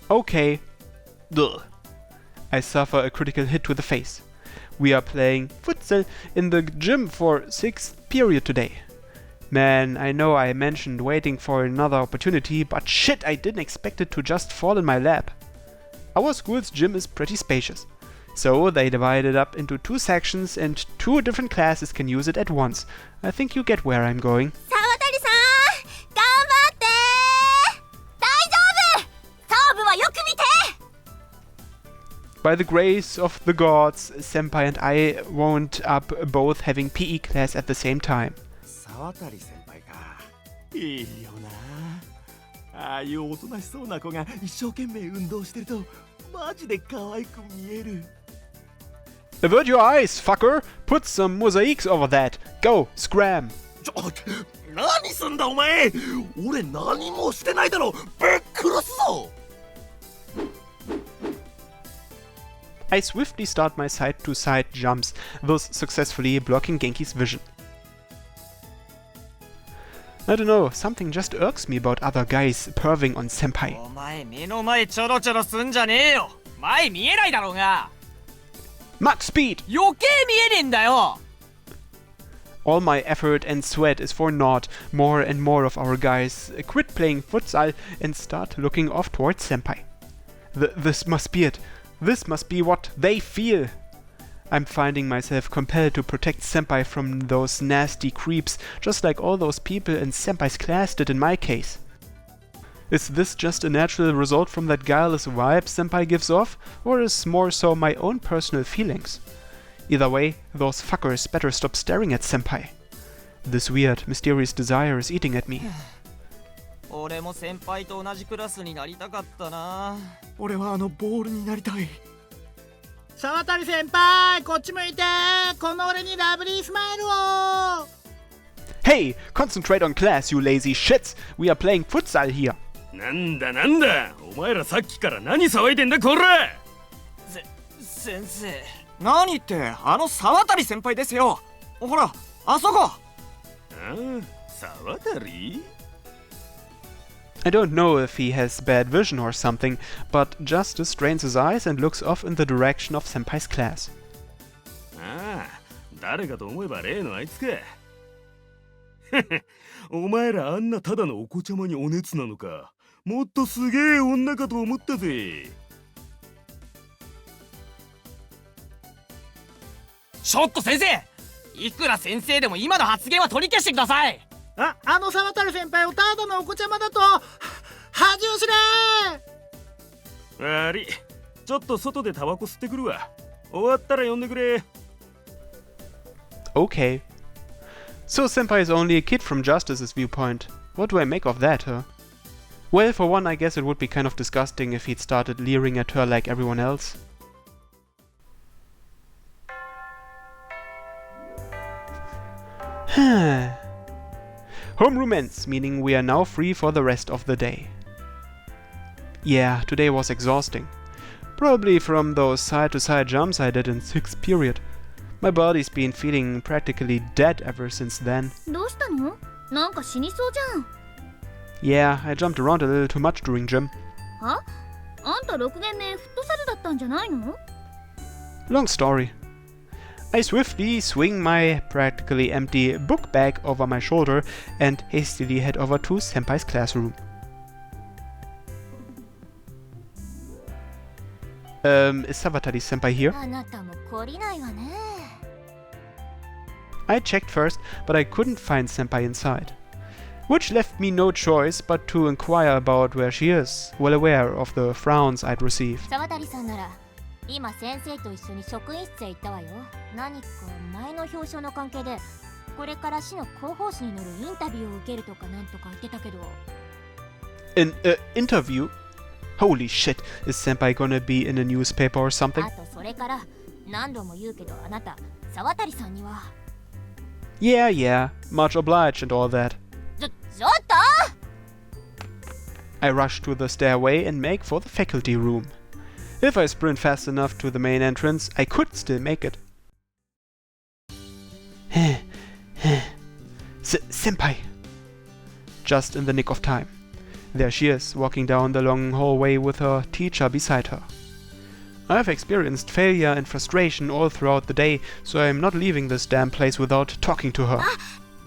Okay. Ugh. I suffer a critical hit to the face. We are playing futsal in the gym for 6th period today. Man, I know I mentioned waiting for another opportunity, but shit, I didn't expect it to just fall in my lap. Our school's gym is pretty spacious, so they divide it up into 2 sections and 2 different classes can use it at once. I think you get where I'm going. By the grace of the gods, Senpai and I wound up both having PE class at the same time. Avert your eyes, fucker! Put some mosaics over that! Go, scram! I swiftly start my side-to-side jumps, thus successfully blocking Genki's vision. I don't know, something just irks me about other guys perving on Senpai. Max speed! All my effort and sweat is for naught. More and more of our guys quit playing futsal and start looking off towards Senpai. This must be it. This must be what they feel. I'm finding myself compelled to protect Senpai from those nasty creeps, just like all those people in Senpai's class did in my case. Is this just a natural result from that guileless vibe Senpai gives off, or is more so my own personal feelings? Either way, those fuckers better stop staring at Senpai. This weird, mysterious desire is eating at me. Hey, concentrate on class, you lazy shits! We are playing futsal here! I don't know if he has bad vision or something, but Justice strains his eyes and looks off in the direction of Senpai's class. Okay. So Senpai is only a kid from Justice's viewpoint. What do I make of that, huh? Well, for one, I guess it would be kind of disgusting if he'd started leering at her like everyone else. Homeroom ends, meaning we are now free for the rest of the day. Yeah, today was exhausting. Probably from those side-to-side jumps I did in 6th period. My body's been feeling practically dead ever since then. Yeah, I jumped around a little too much during gym. Long story. I swiftly swing my practically empty book bag over my shoulder and hastily head over to Senpai's classroom. Is Sawatari-senpai here? I checked first, but I couldn't find Senpai inside. Which left me no choice but to inquire about where she is, well aware of the frowns I'd received. An interview? Holy shit, is Senpai gonna be in a newspaper or something? Yeah, much obliged and all that. I rush to the stairway and make for the faculty room. If I sprint fast enough to the main entrance, I could still make it. Senpai. just in the nick of time. There she is, walking down the long hallway with her teacher beside her. I've experienced failure and frustration all throughout the day, so I'm not leaving this damn place without talking to her.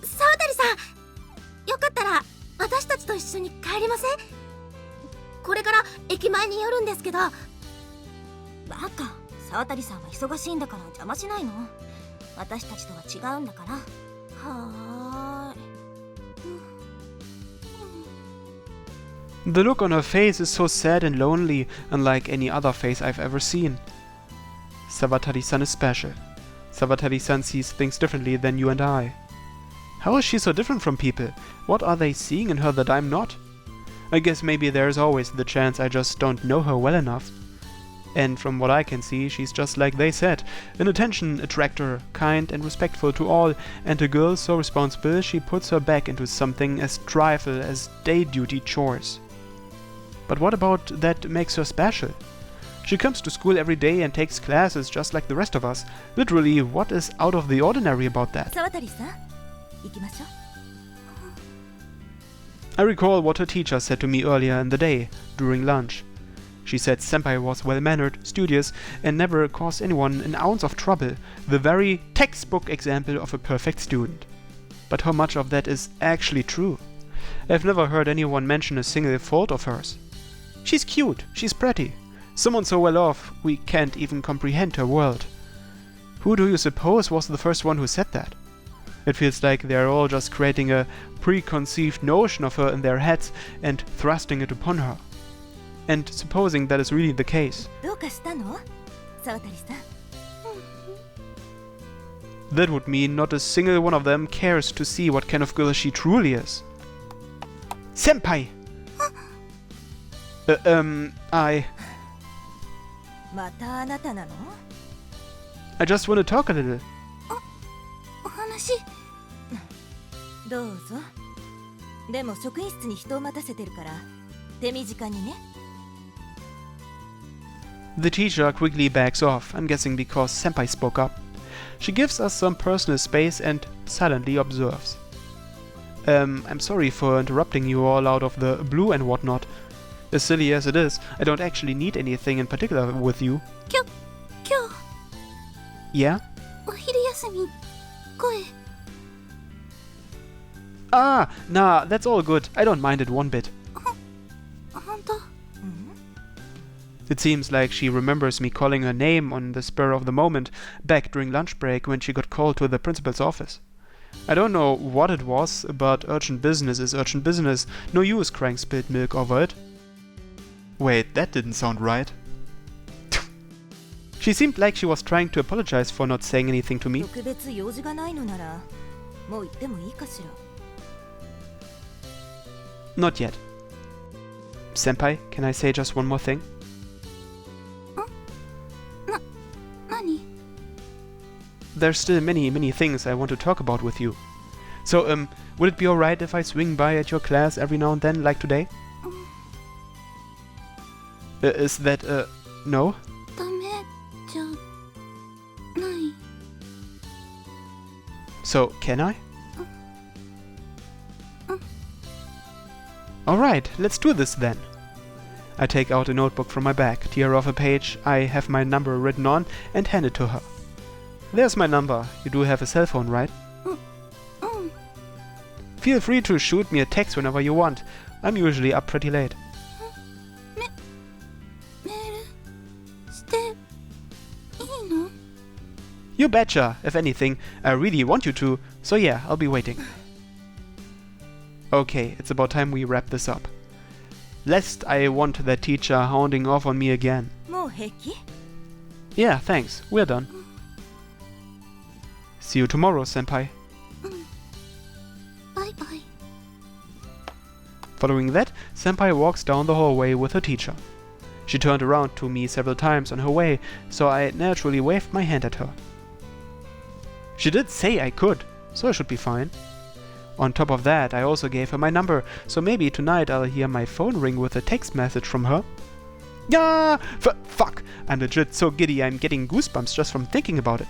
沢渡さん、よかったら私たちと一緒に帰りません？これから駅前に寄るんですけど。バカ、沢渡さんは忙しいんだから邪魔しないの。私たちとは違うんだから。はーい。The look on her face is so sad and lonely, unlike any other face I've ever seen. Savatari-san is special. Savatari-san sees things differently than you and I. How is she so different from people? What are they seeing in her that I'm not? I guess maybe there's always the chance I just don't know her well enough. And from what I can see, she's just like they said, an attention attractor, kind and respectful to all, and a girl so responsible she puts her back into something as trifle as day duty chores. But what about that makes her special? She comes to school every day and takes classes just like the rest of us. Literally, what is out of the ordinary about that? I recall what her teacher said to me earlier in the day, during lunch. She said Senpai was well-mannered, studious, and never caused anyone an ounce of trouble, the very textbook example of a perfect student. But how much of that is actually true? I've never heard anyone mention a single fault of hers. She's cute, she's pretty. Someone so well off, we can't even comprehend her world. Who do you suppose was the first one who said that? It feels like they're all just creating a preconceived notion of her in their heads and thrusting it upon her. And supposing that is really the case. That would mean not a single one of them cares to see what kind of girl she truly is. Senpai! I just want to talk a little. The teacher quickly backs off, I'm guessing because Senpai spoke up. She gives us some personal space and silently observes. I'm sorry for interrupting you all out of the blue and whatnot. As silly as it is, I don't actually need anything in particular with you. Yeah? Ah, nah, that's all good. I don't mind it one bit. It seems like she remembers me calling her name on the spur of the moment, back during lunch break when she got called to the principal's office. I don't know what it was, but urgent business is urgent business. No use crying spilled milk over it. Wait, that didn't sound right. She seemed like she was trying to apologize for not saying anything to me. Not yet. Senpai, can I say just one more thing? There's still many things I want to talk about with you. So, would it be alright if I swing by at your class every now and then, like today? Is that, no? So, can I? Alright, let's do this then. I take out a notebook from my bag, tear off a page I have my number written on, and hand it to her. There's my number. You do have a cell phone, right? Feel free to shoot me a text whenever you want. I'm usually up pretty late. You betcha. If anything, I really want you to, so yeah, I'll be waiting. Okay, it's about time we wrap this up. Lest I want that teacher hounding off on me again. Yeah, thanks. We're done. See you tomorrow, Senpai. Bye-bye. Following that, Senpai walks down the hallway with her teacher. She turned around to me several times on her way, so I naturally waved my hand at her. She did say I could, so I should be fine. On top of that, I also gave her my number, so maybe tonight I'll hear my phone ring with a text message from her. Yeah, fuck! I'm legit so giddy I'm getting goosebumps just from thinking about it.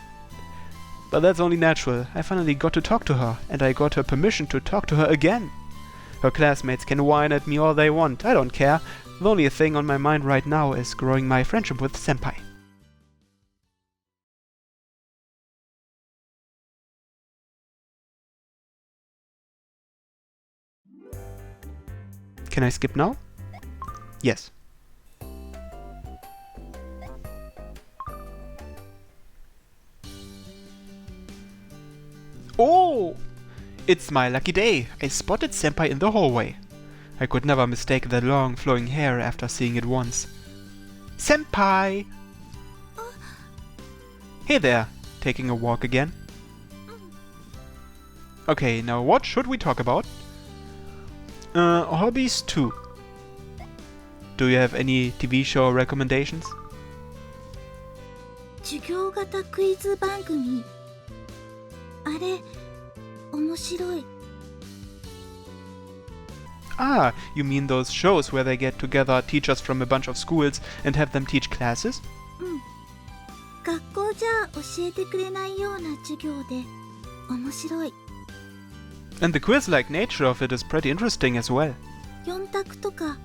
But that's only natural. I finally got to talk to her, and I got her permission to talk to her again. Her classmates can whine at me all they want, I don't care. The only thing on my mind right now is growing my friendship with Senpai. Can I skip now? Yes. Oh! It's my lucky day. I spotted Senpai in the hallway. I could never mistake that long flowing hair after seeing it once. Senpai! Hey there, taking a walk again? Okay, now what should we talk about? Hobbies too. Do you have any TV show recommendations? 授業型クイズ番組あれ面白い Ah, you mean those shows where they get together teachers from a bunch of schools and have them teach classes? うん学校じゃ教えてくれないような授業で面白い And the quiz-like nature of it is pretty interesting as well. 4択とか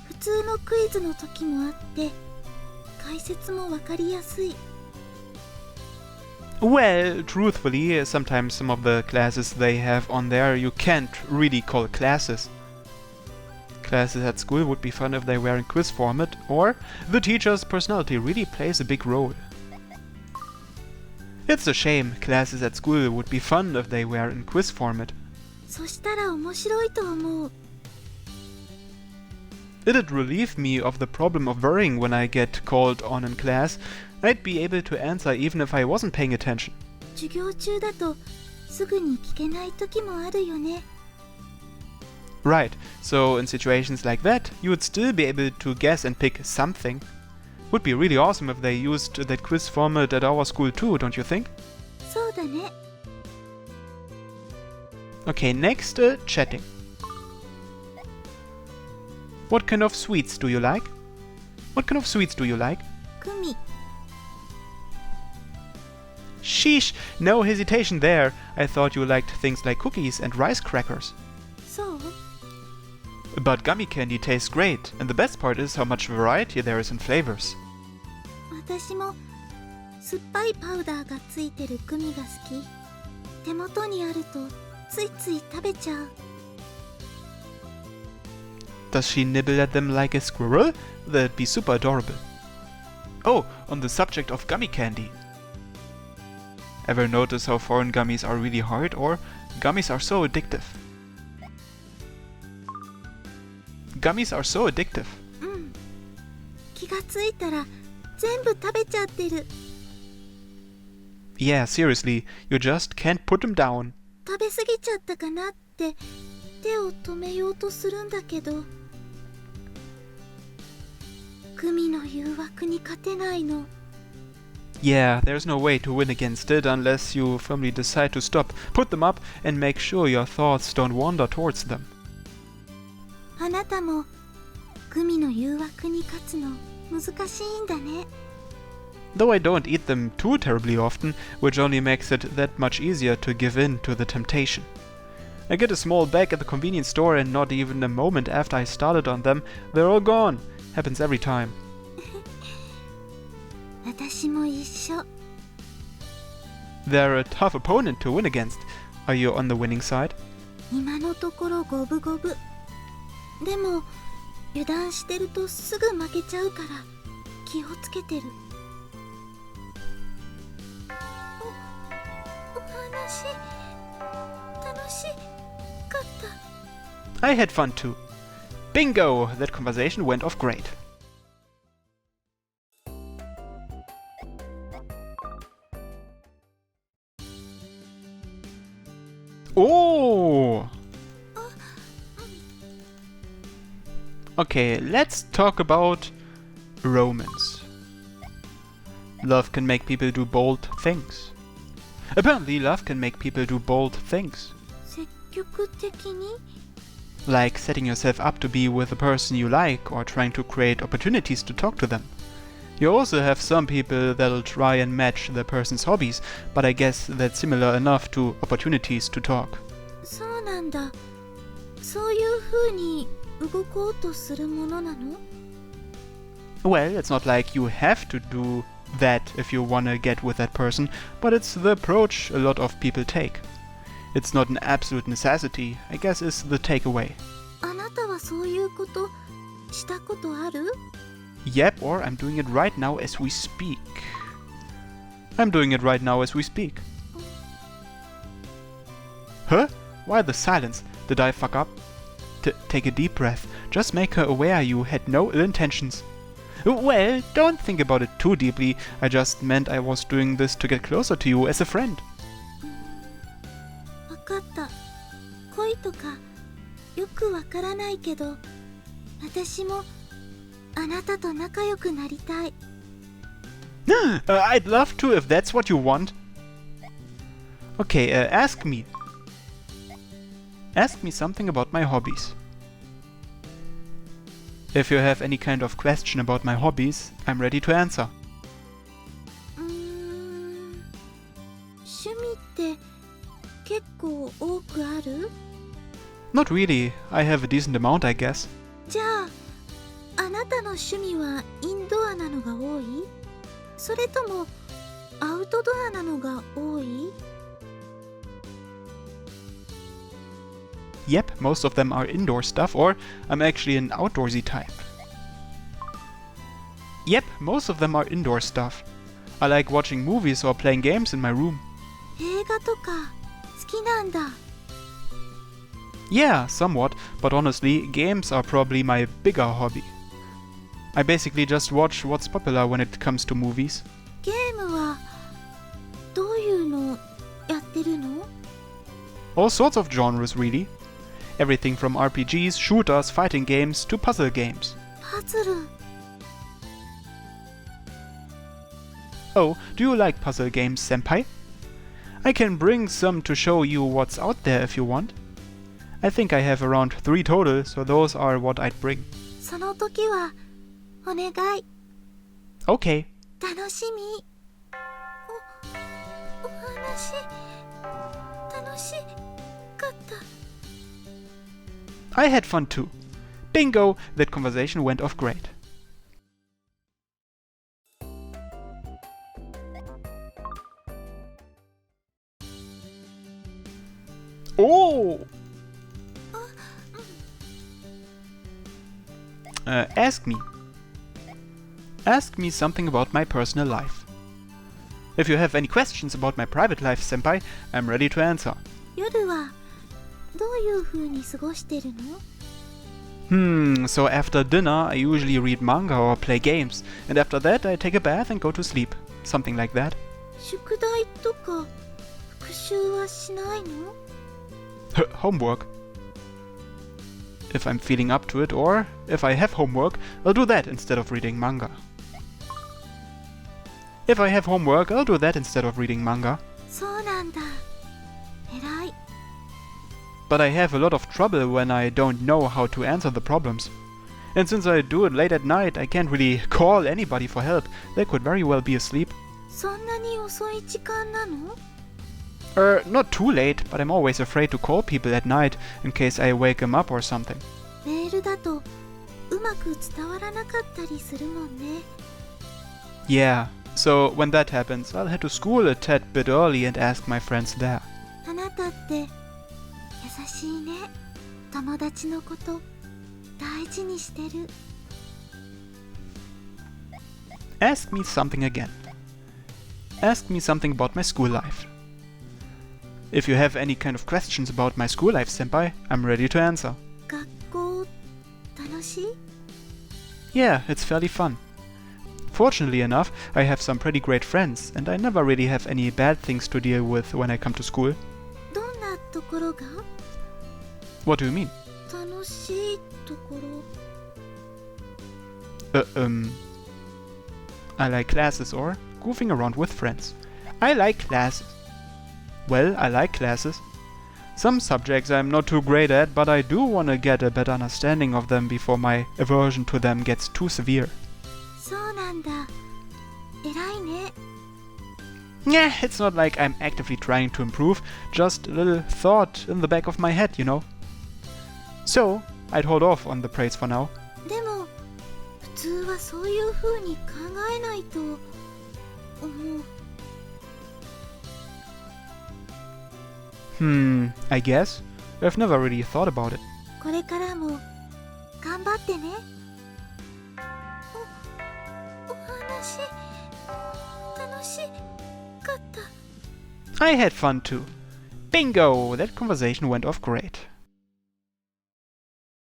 普通のクイズの時もあって解説もわかりやすい Well, truthfully, sometimes some of the classes they have on there you can't really call classes. Classes at school would be fun if they were in quiz format, or the teacher's personality really plays a big role. It's a shame, classes at school would be fun if they were in quiz format. そしたら面白いと思う It'd relieve me of the problem of worrying when I get called on in class. I'd be able to answer even if I wasn't paying attention. 授業中だとすぐに聞けない時もあるよね Right, so in situations like that, you would still be able to guess and pick something. Would be really awesome if they used that quiz format at our school too, don't you think? そうだね Okay, next, chatting. What kind of sweets do you like? What kind of sweets do you like? グミ Sheesh, no hesitation there. I thought you liked things like cookies and rice crackers. そう But gummy candy tastes great, and the best part is how much variety there is in flavors. 私も酸っぱいパウダーがついてるグミが好き手元にあるとついつい食べちゃう Does she nibble at them like a squirrel? That'd be super adorable. Oh, on the subject of gummy candy. Ever notice how foreign gummies are really hard, or gummies are so addictive? Gummies are so addictive. うん気がついたら全部食べちゃってる Yeah, seriously, you just can't put them down. 食べ過ぎちゃったかなって手を止めようとするんだけどグミの誘惑に勝てないの Yeah, there's no way to win against it unless you firmly decide to stop, put them up, and make sure your thoughts don't wander towards them. あなたもグミの誘惑に勝つの難しいんだね Though I don't eat them too terribly often, which only makes it that much easier to give in to the temptation. I get a small bag at the convenience store and not even a moment after I started on them, they're all gone. Happens every time. 私も一緒 They're a tough opponent to win against. Are you on the winning side? 今のところ五分五分でも油断してるとすぐ負けちゃうから気をつけてるお話楽しかった I had fun too. Bingo! That conversation went off great. Oh! Okay, let's talk about romance. Love can make people do bold things. Apparently, love can make people do bold things. 積極的に Like setting yourself up to be with a person you like or trying to create opportunities to talk to them. You also have some people that'll try and match the person's hobbies, but I guess that's similar enough to opportunities to talk. そうなんだそういう風に動こうとするものなの？ Well, it's not like you have to do that if you wanna get with that person, but it's the approach a lot of people take. It's not an absolute necessity, I guess is the takeaway. あなたはそういうことしたことある？ Yep, or I'm doing it right now as we speak. I'm doing it right now as we speak. Huh? Why the silence? Did I fuck up? Take a deep breath. Just make her aware you had no ill intentions. Well, don't think about it too deeply. I just meant I was doing this to get closer to you as a friend. わかった。恋とかよくわからないけど、私もあなたと仲良くなりたい。I'd love to if that's what you want. Okay, ask me. Ask me something about my hobbies. If you have any kind of question about my hobbies, I'm ready to answer. 趣味って結構多くある？ Not really. I have a decent amount, I guess. じゃあ、あなたの趣味はインドアなのが多い？それともアウトドアなのが多い？ Yep, most of them are indoor stuff, or I'm actually an outdoorsy type. Yep, most of them are indoor stuff. I like watching movies or playing games in my room. 映画とか好きなんだ。Yeah, somewhat, but honestly, games are probably my bigger hobby. I basically just watch what's popular when it comes to movies. ゲームはどういうのやってるの？ All sorts of genres, really. Everything from RPGs, shooters, fighting games to puzzle games. パズル。Oh, do you like puzzle games, senpai? I can bring some to show you what's out there if you want. I think I have around 3 total, so those are what I'd bring. その時はお願い。 Okay. 楽しみ。お話楽しかった。 I had fun too. Bingo! That conversation went off great. Oh! Ask me. Ask me something about my personal life. If you have any questions about my private life, senpai, I'm ready to answer. 夜はどういう風に過ごしてるの？ So after dinner I usually read manga or play games, and after that I take a bath and go to sleep. Something like that. 宿題とか復習はしないの？ Homework. If I'm feeling up to it, or if I have homework, I'll do that instead of reading manga. If I have homework, I'll do that instead of reading manga. そうなんだ。偉い。 But I have a lot of trouble when I don't know how to answer the problems. And since I do it late at night, I can't really call anybody for help. They could very well be asleep. そんなに遅い時間なの？ Not too late, but I'm always afraid to call people at night in case I wake them up or something. メールだとうまく伝わらなかったりするもんね。 Yeah, so when that happens, I'll head to school a tad bit early and ask my friends there. あなたって優しいね。友達のこと大事にしてる。 Ask me something again. Ask me something about my school life. If you have any kind of questions about my school life, senpai, I'm ready to answer. 学校楽しい？ Yeah, it's fairly fun. Fortunately enough, I have some pretty great friends, and I never really have any bad things to deal with when I come to school. どんなところが？ What do you mean? 楽しいところ。I like classes or goofing around with friends. I like classes. Well, I like classes. Some subjects I'm not too great at, but I do want to get a better understanding of them before my aversion to them gets too severe. そうなんだ。偉いね。 Yeah, it's not like I'm actively trying to improve, just a little thought in the back of my head, you know. So, I'd hold off on the praise for now. でも普通はそういう風に考えないと思う。I guess. I've never really thought about it. これからも頑張ってね。お話楽しかった。I had fun too. Bingo! That conversation went off great.